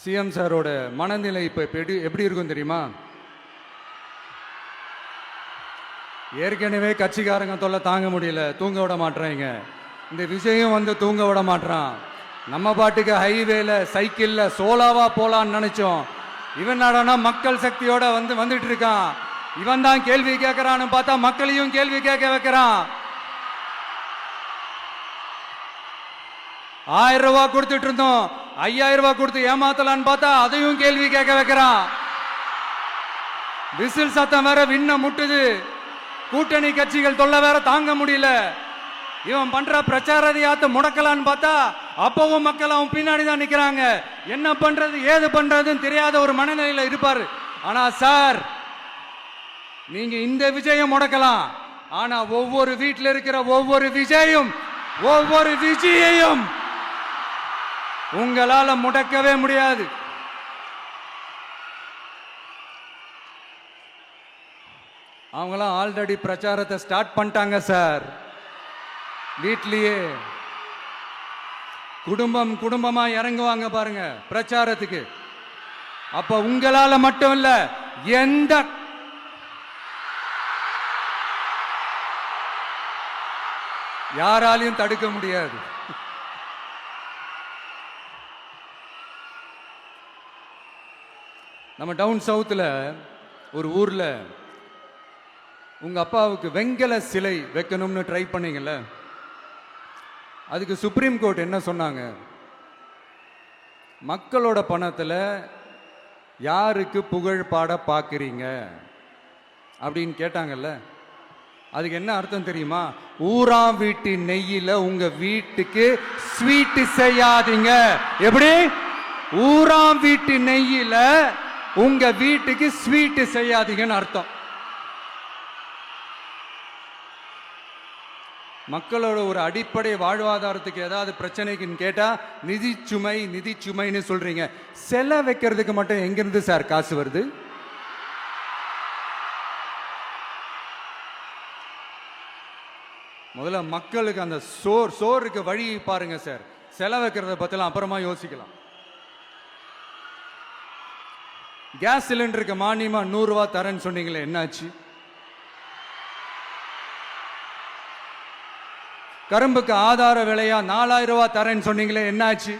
சிஎம் சாரோட மனநிலை இப்போ எப்படி இருக்கும் தெரியுமா? ஏற்கனவே கட்சிக்காரங்க தொல்லை தாங்க முடியல, தூங்க விட மாட்டேறாங்க. இந்த விஜயம் வந்து தூங்க விட மாட்டான். நம்ம பாட்டுக்கு ஹைவேல சைக்கிள்ல சோலாவா போலான்னு நினைச்சோம். இவன் நாடனா மக்கள் சக்தியோட வந்துட்டு இருக்கான். இவன் தான் கேள்வி கேட்கறான்னு பார்த்தா மக்களையும் கேள்வி கேட்க வைக்கிறான். 1000 ரூபாய் கொடுத்துட்டு இருந்தோம், 5000 ரூபாய் கொடுத்து ஏமாத்தலான்னு பார்த்தா அதையும் கேள்வி கேட்க வைக்கிறான். விசில் சத்தம் வேற விண்ண முட்டுது. கூட்டணி கட்சிகள் தொல்லை வேற தாங்க முடியல. இவன் பண்ற பிரச்சாரத்தையாத்த முடக்கலான்னு பார்த்தா அப்பவும் மக்கள் அவன் பின்னாடி தான் நிக்கிறாங்க. என்ன பண்றது ஏது பண்றதுன்னு தெரியாத ஒரு மனநிலையில இருப்பாரு. ஆனா சார், நீங்க இந்த விஜயம் முடக்கலாம், ஆனா ஒவ்வொரு வீட்டில் இருக்கிற ஒவ்வொரு விஜயையும் உங்களால முடக்கவே முடியாது. அவங்களாம் ஆல்ரெடி பிரச்சாரத்தை ஸ்டார்ட் பண்ணிட்டாங்க சார். வீட்லயே குடும்பமா இறங்குவாங்க பாருங்க பிரச்சாரத்துக்கு. அப்ப உங்களால மட்டும் இல்ல, எந்த யாராலையும் தடுக்க முடியாது. நம்ம டவுன் சவுத்துல ஒரு ஊர்ல உங்க அப்பாவுக்கு வெங்கல சிலை வைக்கணும்னு ட்ரை பண்ணீங்கல்ல, அதுக்கு சுப்ரீம் கோர்ட் என்ன சொன்னாங்க? மக்களோட பணத்துல யாருக்கு புகழ் பாட பாக்குறீங்க அப்படின்னு கேட்டாங்கல்ல. அதுக்கு என்ன அர்த்தம் தெரியுமா? ஊராம் வீட்டு நெய்யில உங்க வீட்டுக்கு ஸ்வீட் செய்யாதீங்க. எப்படி? ஊராம் வீட்டு நெய்யில உங்க வீட்டுக்கு ஸ்வீட் செய்யாதீங்கன்னு அர்த்தம். மக்களோட ஒரு அடிப்படை வாழ்வாதாரத்துக்கு ஏதாவது பிரச்சனைக்குன்னு கேட்டா நிதி சுமைன்னு சொல்றீங்க. செல வைக்கிறதுக்கு மட்டும் எங்கிருந்து சார் காசு வருது? முதல்ல மக்களுக்கு அந்த சோறுக்கு வழி பாருங்க சார். செல வைக்கிறத பத்திலாம் அப்புறமா யோசிக்கலாம். கேஸ் சிலிண்டருக்கு மானியமா 100 ரூபாய் தரேன்னு சொன்னீங்களே, என்னாச்சு? கரும்புக்கு ஆதார விலையா 4000 ரூபாய் தரேன்னு சொன்னீங்களே, என்னாச்சு?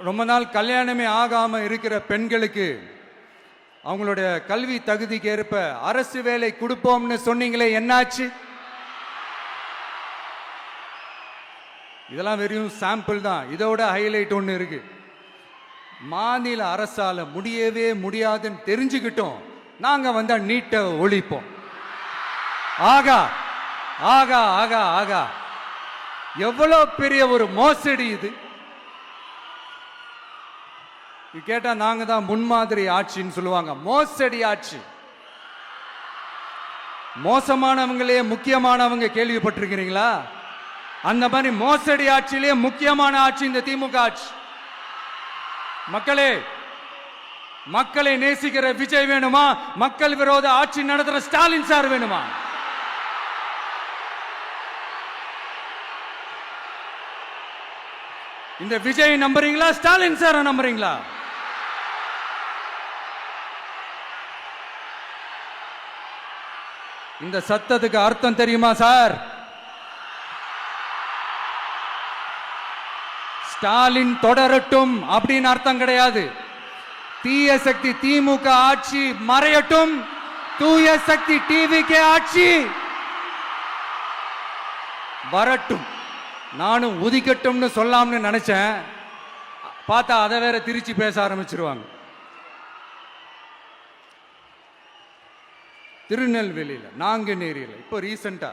ரொம்ப நாள் கல்யாணமே ஆகாம இருக்கிற பெண்களுக்கு அவங்களுடைய கல்வி தகுதிக்கு ஏற்ப அரசு வேலை கொடுப்போம்னு சொன்னீங்களே, என்னாச்சு? இதெல்லாம் வெறும் சாம்பிள் தான். இதோட ஹைலைட் ஒன்று இருக்கு. மாநில அரசால முடியவே முடியாதுன்னு தெரிஞ்சுக்கிட்டோம், நாங்க வந்தா நீட்டை ஒழிப்போம். ஆகா ஆகா ஆகா ஆகா, எவ்வளவு பெரிய ஒரு மோசடி இது! கேட்டா நாங்க தான் முன்மாதிரி ஆட்சின்னு சொல்லுவாங்க. மோசடி ஆட்சி. மோசமானவங்களே முக்கியமானவங்க கேள்விப்பட்டிருக்கிறீங்களா? அந்த மாதிரி மோசடி ஆட்சியிலே முக்கியமான ஆட்சி இந்த திமுக ஆட்சி. மக்களே, மக்களை நேசிக்கிற விஜய் வேணுமா? மக்கள் விரோத ஆட்சி நடத்துற ஸ்டாலின் சார் வேணுமா? இந்த விஜய் நம்புறீங்களா, ஸ்டாலின் சார நம்புறீங்களா? இந்த சத்தத்துக்கு அர்த்தம் தெரியுமா சார்? ஸ்டாலின் தொடரட்டும் அப்படின்னு அர்த்தம் கிடையாது. தீய சக்தி திமுக ஆட்சி மறையட்டும், தூய சக்தி டிவிகே ஆட்சி வரட்டும். நானும் உதிக்கட்டும்னு சொல்லாம்னு நினைச்சேன், பார்த்தா அதை வேற திருச்சி பேச ஆரம்பிச்சிருவாங்க. திருநெல்வேலியில், நாங்குநேரியில் இப்போ ரீசெண்டா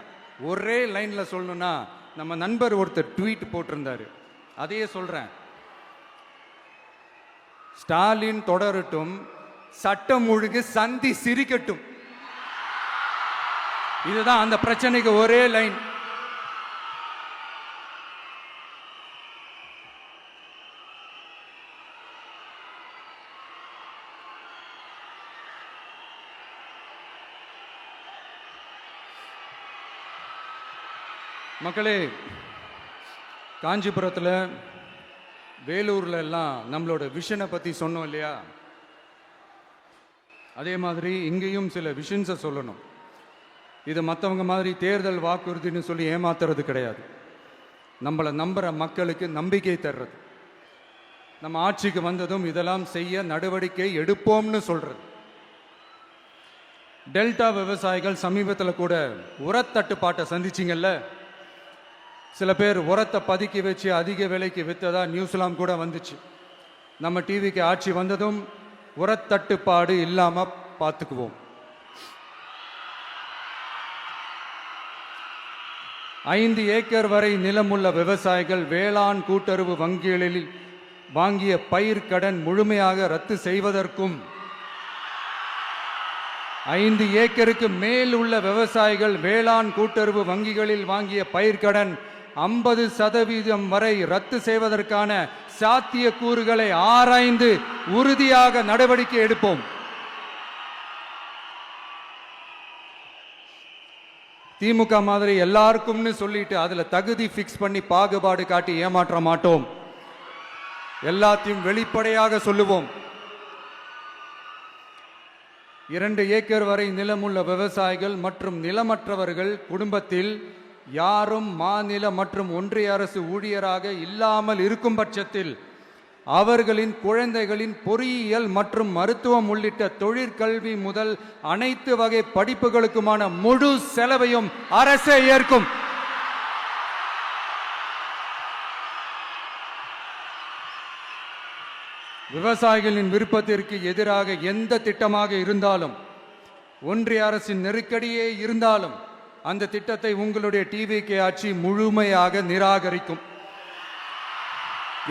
ஒரே லைன்ல சொல்லணும்னா, நம்ம நண்பர் ஒருத்தர் ட்வீட் போட்டிருந்தாரு, அதையே சொல்றேன். ஸ்டாலின் தொடரட்டும், சட்டம் ஒழுங்கு சந்தி சிரிக்கட்டும். இதுதான் அந்த பிரச்சனைக்கு ஒரே லைன். மக்களே, காஞ்சிபுரத்தில், வேலூர்ல எல்லாம் நம்மளோட விஷனை பத்தி சொன்னோம் இல்லையா? அதே மாதிரி இங்கேயும் சில விஷன்ஸை சொல்லணும். இது மற்றவங்க மாதிரி தேர்தல் வாக்குறுதின்னு சொல்லி ஏமாத்துறது கிடையாது. நம்மளை நம்புற மக்களுக்கு நம்பிக்கை தர்றது. நம்ம ஆட்சிக்கு வந்ததும் இதெல்லாம் செய்ய நடவடிக்கை எடுப்போம்னு சொல்றது. டெல்டா விவசாயிகள் சமீபத்தில் கூட உரத்தட்டுப்பாட்டை சந்திச்சிங்கல்ல. சில பேர் உரத்தை பதுக்கி வச்சு அதிக விலைக்கு விற்றதா நியூஸ்லாம் கூட வந்துச்சு. நம்ம டிவிக்கு ஆட்சி வந்ததும் உரத்தட்டுப்பாடு இல்லாம பார்த்துக்குவோம். 5 ஏக்கர் வரை நிலமுள்ள விவசாயிகள் வேளாண் கூட்டுறவு வங்கிகளில் வாங்கிய பயிர் கடன் முழுமையாக ரத்து செய்வதற்கும், 5 ஏக்கருக்கு மேல் உள்ள விவசாயிகள் வேளாண் கூட்டுறவு வங்கிகளில் வாங்கிய பயிர்க்கடன் 50% வரை ரத்து செய்வதற்கான சாத்திய கூறுகளை ஆராய்ந்து உறுதியாக நடவடிக்கை எடுப்போம். திமுக மாதிரி எல்லாருக்கும்னு சொல்லிட்டு அதுல தகுதி பிக்ஸ் பண்ணி பாகுபாடு காட்டி ஏமாற்ற மாட்டோம். எல்லாத்தையும் வெளிப்படையாக சொல்லுவோம். 2 ஏக்கர் வரை நிலமுள்ள விவசாயிகள் மற்றும் நிலமற்றவர்கள் குடும்பத்தில் யாரும் மாநில மற்றும் ஒன்றிய அரசு ஊழியராக இல்லாமல் இருக்கும் பட்சத்தில் அவர்களின் குழந்தைகளின் பொறியியல் மற்றும் மருத்துவம் உள்ளிட்ட தொழிற்கல்வி முதல் அனைத்து வகை படிப்புகளுக்குமான முழு செலவையும் அரசே ஏற்கும். விவசாயிகளின் விருப்பத்திற்கு எதிராக எந்த திட்டமாக இருந்தாலும், ஒன்றிய அரசின் நெருக்கடியே இருந்தாலும், அந்த திட்டத்தை உங்களுடைய டிவிகே ஆட்சி முழுமையாக நிராகரிக்கும்.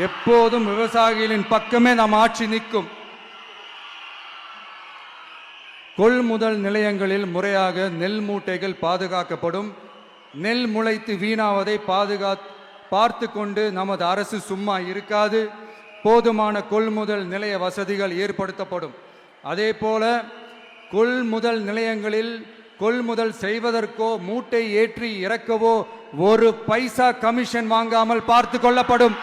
எப்போதும் விவசாயிகளின் பக்கமே நம் ஆட்சி நிற்கும். கொள்முதல் நிலையங்களில் முறையாக நெல் மூட்டைகள் பாதுகாக்கப்படும். நெல் முளைத்து வீணாவதை பார்த்து கொண்டு நமது அரசு சும்மா இருக்காது. போதுமான கொள்முதல் நிலைய வசதிகள் ஏற்படுத்தப்படும். அதே போல கொள்முதல் நிலையங்களில் கொள்முதல் செய்வதற்கோ மூட்டை ஏற்றி இறக்கவோ 1 பைசா கமிஷன் வாங்காமல் பார்த்து கொள்ளப்படும்.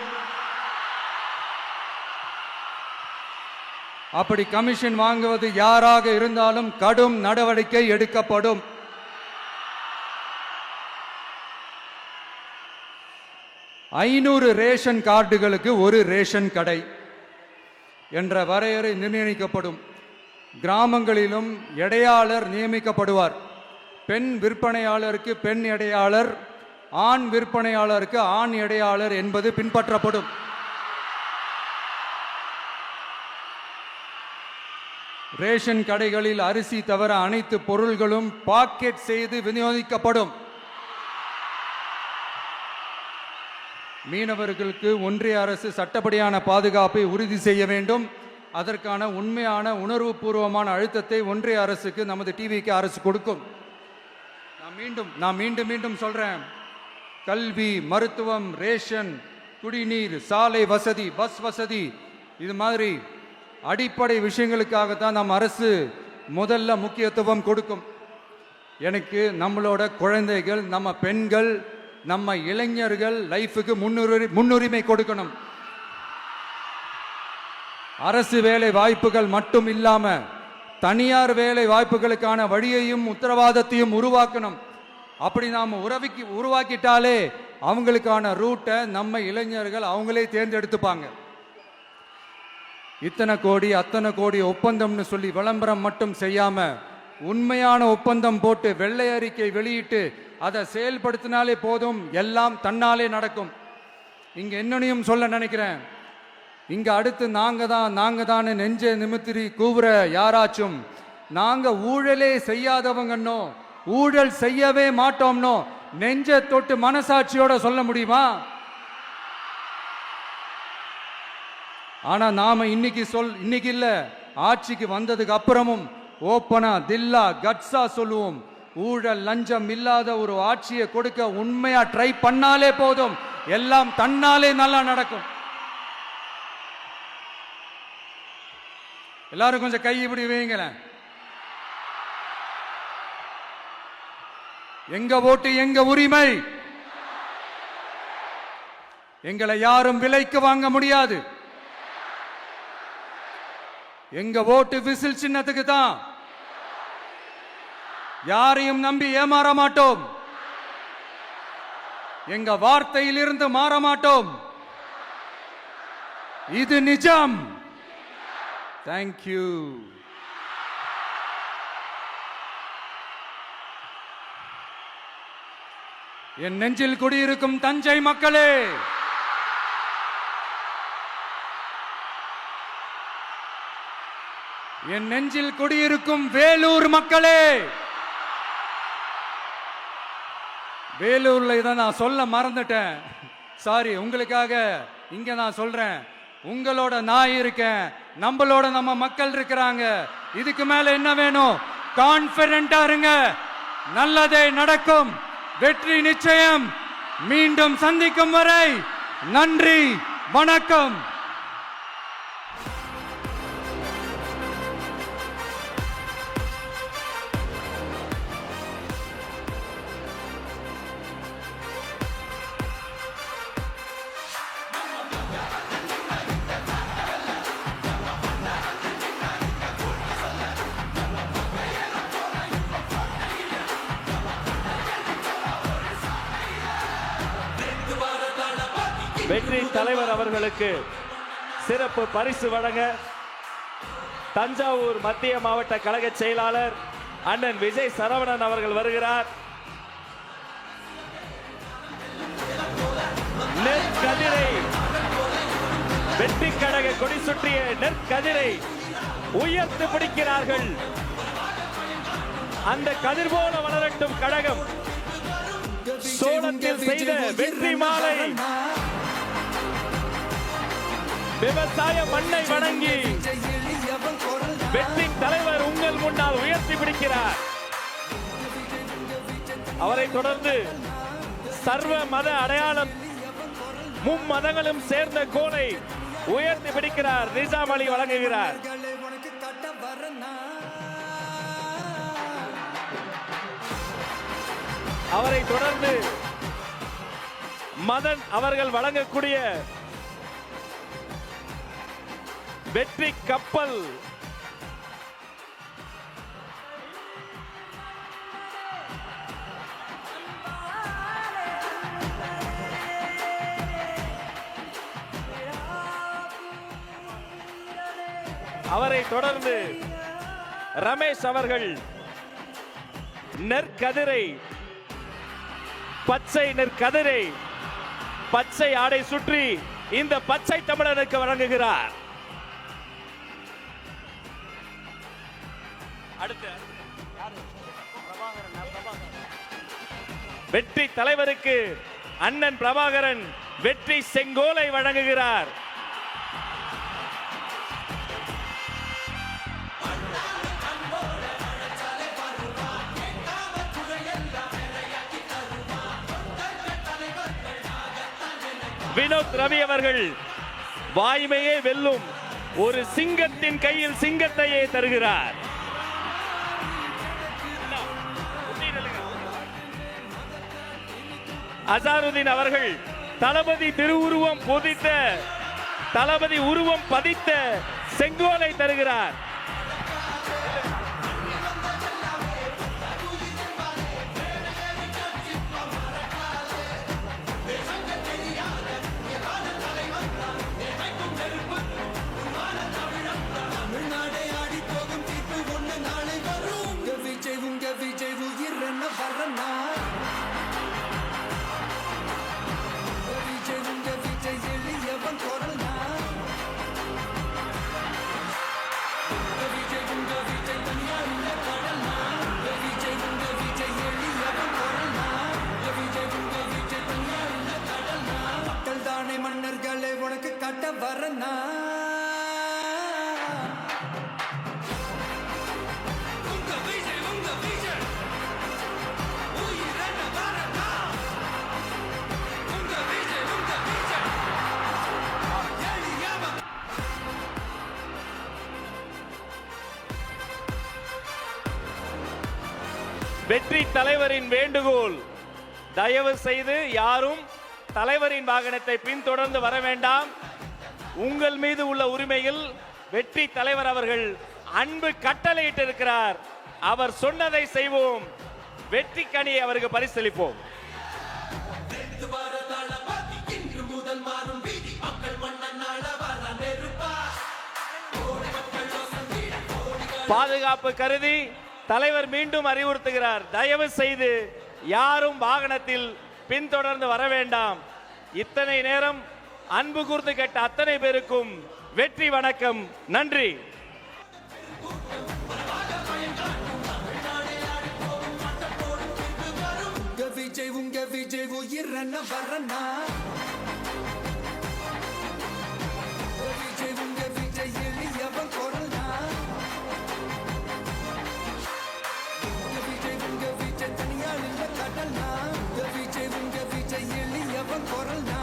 அப்படி கமிஷன் வாங்குவது யாராக இருந்தாலும் கடும் நடவடிக்கை எடுக்கப்படும். ஐநூறு ரேஷன் கார்டுகளுக்கு 1 ரேஷன் கடை என்ற வரையறை நிர்ணயிக்கப்படும். கிராமங்களிலும் எடையாளர் நியமிக்கப்படுவார். பெண் விற்பனையாளருக்கு பெண் எடையாளர், ஆண் விற்பனையாளருக்கு ஆண் எடையாளர் என்பது பின்பற்றப்படும். ரேஷன் கடைகளில் அரிசி தவிர அனைத்து பொருள்களும் பாக்கெட் செய்து விநியோகிக்கப்படும். மீனவர்களுக்கு ஒன்றிய அரசு சட்டப்படியான பாதுகாப்பை உறுதி செய்ய வேண்டும். அதற்கான உண்மையான உணர்வுபூர்வமான அழுத்தத்தை ஒன்றிய அரசுக்கு நமது டிவிக்கு அரசு கொடுக்கும். நான் மீண்டும் சொல்றேன், கல்வி, மருத்துவம், ரேஷன், குடிநீர், சாலை வசதி, பஸ் வசதி, இது மாதிரி அடிப்படை விஷயங்களுக்காகத்தான் நம் அரசு முதல்ல முக்கியத்துவம் கொடுக்கும். எனக்கு நம்மளோட குழந்தைகள், நம்ம பெண்கள், நம்ம இளைஞர்கள் லைஃபுக்கு முன்னுரிமை கொடுக்கணும். அரசு வேலை வாய்ப்புகள் மட்டும் இல்லாம தனியார் வேலை வாய்ப்புகளுக்கான வழியையும் உத்தரவாதத்தையும் உருவாக்கணும். அப்படி நாம் உருவாக்கிட்டாலே அவங்களுக்கான ரூட்டை நம்ம இளைஞர்கள் அவங்களே தேர்ந்தெடுத்துப்பாங்க. இத்தனை கோடி அத்தனை கோடி ஒப்பந்தம்னு சொல்லி விளம்பரம் மட்டும் செய்யாம உண்மையான ஒப்பந்தம் போட்டு வெள்ளை அறிக்கை வெளியிட்டு அதை செயல்படுத்தினாலே போதும், எல்லாம் தன்னாலே நடக்கும். இங்க என்னனையும் சொல்ல நினைக்கிறேன், இங்க அடுத்து நாங்க தான் நெஞ்சை நிமித்திரி கூவுற யாராச்சும் நாங்க ஊழலே செய்யாதவங்கன்னோ ஊழல் செய்யவே மாட்டோம்னோ நெஞ்சை தொட்டு மனசாட்சியோட சொல்ல முடியுமா? ஆனா நாம இன்னைக்கு இல்ல, ஆட்சிக்கு வந்ததுக்கு அப்புறமும் ஓப்பனா தில்லா கட்ஸா சொல்லுவோம், ஊழல் லஞ்சம் இல்லாத ஒரு ஆட்சியை கொடுக்க உண்மையா ட்ரை பண்ணாலே போதும், எல்லாம் தன்னாலே நல்லா நடக்கும். எல்லாரும் கொஞ்சம் கை இப்படி வைங்களேன். எங்க ஓட்டு எங்க உரிமை, எங்களை யாரும் விலைக்கு வாங்க முடியாது. எங்க ஓட்டு விசில் சின்னத்துக்கு தான். யாரையும் நம்பி ஏமாற மாட்டோம். எங்க வார்த்தையிலிருந்து மாற மாட்டோம். இது நிஜம். தேங்க்யூ. என் நெஞ்சில் குடியிருக்கும் தஞ்சை மக்களே, என் நெஞ்சில் குடியிருக்கும் வேலூர் மக்களே, வேலூர்ல இதை நான் சொல்ல மறந்துட்டேன், சாரி. உங்களுக்காக இங்க நான் சொல்றேன், உங்களோட நான் இருக்கேன், நம்மளோட நம்ம மக்கள் இருக்கிறாங்க. இதுக்கு மேல என்ன வேணும்? கான்பிடென்ட்டா இருங்க, நல்லதே நடக்கும், வெற்றி நிச்சயம். மீண்டும் சந்திக்கும் வரை நன்றி, வணக்கம். வெற்றி தலைவர் அவர்களுக்கு சிறப்பு பரிசு வழங்க தஞ்சாவூர் மத்திய மாவட்ட கழக செயலாளர் அண்ணன் விஜய் சரவணன் அவர்கள் வருகிறார். நெற்கதிரை, வெற்றி கழக கொடி சுற்றிய நெற்கதிரை உயர்த்து பிடிக்கிறார்கள். அந்த கதிர் போல வளரட்டும் கழகம். சோளத்தில் செய்த வெற்றி மாலை விவசாய மண்ணை வணங்கி வெற்றி தலைவர் உங்கள் முன்னால் உயர்த்தி பிடிக்கிறார். அவரை தொடர்ந்து சர்வ மத அடையாளம் மும்மதங்களும் சேர்ந்த கோலை உயர்த்தி பிடிக்கிறார். நிஜாம் அலி வழங்குகிறார். அவரை தொடர்ந்து மதன் அவர்கள் வழங்கக்கூடிய வெற்றி கப்பல் அவரை தொடர்ந்து ரமேஷ் அவர்கள் நெற்கதிரை பச்சை நெற்கதிரை பச்சை ஆடை சுற்றி இந்த பச்சை தமிழனுக்கு வழங்குகிறார். அடுத்து வெற்றி தலைவருக்கு அண்ணன் பிரபாகரன் வெற்றி செங்கோலை வழங்குகிறார். வினோத் ரவி அவர்கள் வாய்மையே வெல்லும் ஒரு சிங்கத்தின் கையில் சிங்கத்தையே தருகிறார். அசாருதீன் அவர்கள் தளபதி திருவுருவம் பொதித்த தளபதி உருவம் பதித்த செங்கோலை தருகிறார். மன்னர்களை உனக்கு கட்ட வரனா வெற்றி தலைவரின் வேண்டுகோள், தயவு செய்து யாரும் தலைவரின் வாகனத்தை பின்தொடர்ந்து வர வேண்டாம். உங்கள் மீது உள்ள உரிமையில் வெற்றி தலைவர் அவர்கள் அன்பு கட்டளையிட்டு இருக்கிறார். அவர் சொன்னதை செய்வோம். வெற்றி கனியை அவருக்கு பரிசளிப்போம். பாதுகாப்பு கருதி தலைவர் மீண்டும் அறிவுறுத்துகிறார், தயவு செய்து யாரும் வாகனத்தில் பின்தொடர்ந்து வர வேண்டாம். இத்தனை நேரம் அன்பு கூர்ந்து கேட்ட அத்தனை பேருக்கும் வெற்றி வணக்கம், நன்றி. உங்க விஜய் உயிர் வரனா விஜய் உங்க விஜய் எளியவன் குரல்னா விஜய் உங்க விஜய் தனியால் இல்ல கடல்னா விஜய் உங்க விஜய் எளியவன் குரல்னா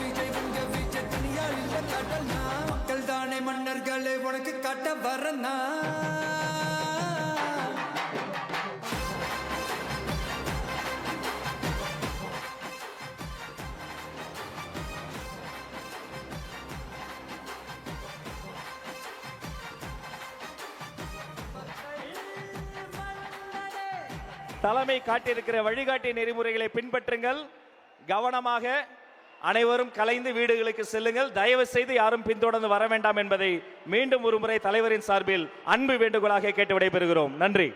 விஜய் உங்க விஜய் தனியால் இல்ல கடல்னா மக்கள் தானே மன்னர்களை உனக்கு கட்ட வரனா தலைமை காட்டியிருக்கிற வழிகாட்டி நெறிமுறைகளை பின்பற்றுங்கள். கவனமாக அனைவரும் கலைந்து வீடுகளுக்கு செல்லுங்கள். தயவு செய்து யாரும் பின்தொடர்ந்து வர வேண்டாம் என்பதை மீண்டும் ஒருமுறை தலைவரின் சார்பில் அன்பு வேண்டுகோளாக கேட்டு விடைபெறுகிறோம். நன்றி.